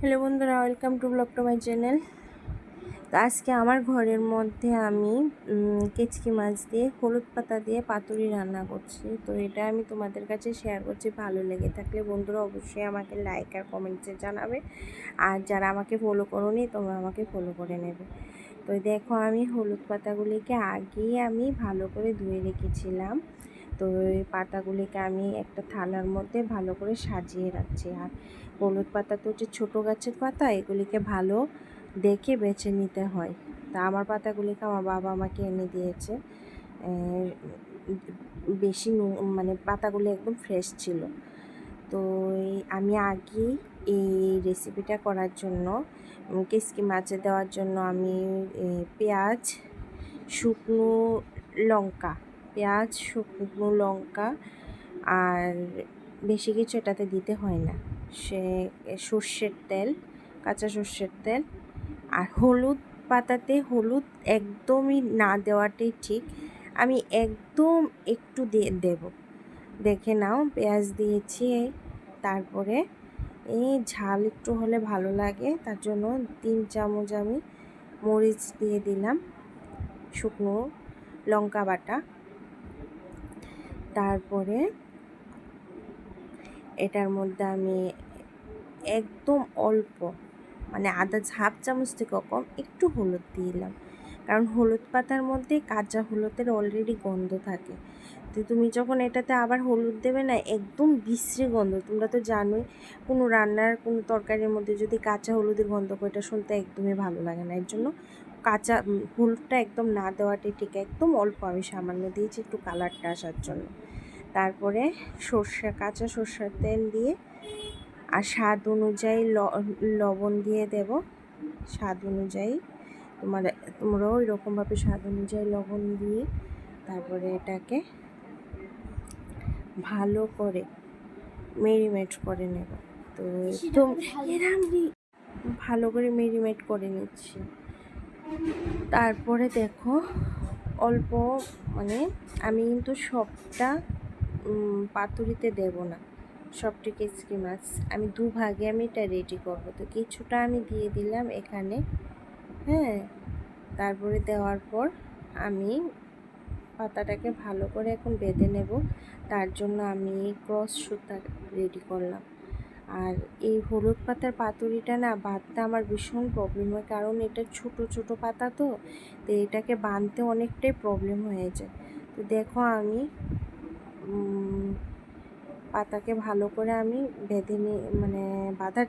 Hello বন্ধুরা, welcome to blog to my channel. তো আজকে আমার ঘরের মধ্যে আমি কেচকি মাছ দিয়ে হলুদ পাতা দিয়ে পাতুরি রান্না করছি। তো এটা আমি তোমাদের কাছে শেয়ার করছি। ভালো লেগে থাকলে বন্ধুরা অবশ্যই আমাকে লাইক আর কমেন্টসে জানাবে। আর যারা আমাকে ফলো করোনি তোমরা আমাকে ফলো করে নেবে। তো দেখো, আমি হলুদ পাতাগুলিকে আগেই আমি ভালো করে ধুয়ে রেখেছিলাম। তো এই পাতাগুলিকে আমি একটা থালার মধ্যে ভালো করে সাজিয়ে রাখছি। আর হলুদ পাতা তো হচ্ছে ছোটো গাছের পাতা, এগুলিকে ভালো দেখে বেছে নিতে হয়। তা আমার পাতাগুলিকে আমার বাবা আমাকে এনে দিয়েছে। বেশি মানে পাতাগুলি একদম ফ্রেশ ছিল। তো আমি আগেই এই রেসিপিটা করার জন্য কেচকি মাছে দেওয়ার জন্য আমি পেঁয়াজ, শুকনো লঙ্কা, শুকনো লঙ্কা আর বেশি কিছু এটাতে দিতে হয় না, সর্ষের তেল, কাঁচা সর্ষের তেল আর হলুদ। পাতাতে হলুদ একদমই না দেওয়াটাই ঠিক। আমি একদম একটু দেব, দেখে নাও। পেঁয়াজ দিয়েছি, তারপরে এই ঝাল একটু হলে ভালো লাগে তার জন্য 3 চামচ আমি মরিচ দিয়ে দিলাম, শুকনো লঙ্কা বাটা। তারপরে এটার মধ্যে আমি একদম অল্প, মানে হাফ চামচ থেকে কম একটু হলুদ দিলাম, কারণ হলুদ পাতার মধ্যে কাঁচা হলুদের অলরেডি গন্ধ থাকে। তো তুমি যখন এটাতে আবার হলুদ দেবে না, একদম বিশ্রী গন্ধ। তোমরা তো জানোই, কোনো রান্নার কোনো তরকারির মধ্যে যদি কাঁচা হলুদের গন্ধ করে, এটা শুনতে একদমই ভালো লাগে না। এর জন্য কাঁচা হলুদটা একদম না দেওয়াটাই ঠিক। একদম অল্প আমি সামান্য দিয়েছি একটু কালারটা আসার জন্য। তারপরে কাঁচা সর্ষের তেল দিয়ে আর স্বাদ অনুযায়ী লবণ দিয়ে দেব। স্বাদ অনুযায়ী তোমরাও এরকমভাবে স্বাদ অনুযায়ী লবণ দিয়ে তারপরে এটাকে ভালো করে মেরিনেট করে নেব। তো একদম ভালো করে মেরিনেট করে নিচ্ছি। তারপরে দেখো, অল্প, মানে আমি কিন্তু সবটা পাতুরিতে দেব না, সবটি কেচকি মাছ আমি দুভাগে আমি এটা রেডি করবো। তো কিছুটা আমি দিয়ে দিলাম এখানে, হ্যাঁ। তারপরে দেওয়ার পর আমি পাতাটাকে ভালো করে এখন বেঁধে নেব। তার জন্য আমি ক্রস সুতা রেডি করলাম। আর এই হলুদ পাতার পাতুরিটা না বাঁধতে আমার ভীষণ প্রবলেম হয়, কারণ এটা ছোট ছোট পাতা, তো এটাকে বাঁধতে অনেকটাই প্রবলেম হয়ে যায়। তো দেখো, আমি পাতাকে ভালো করে আমি বেঁধে মানে বাঁধার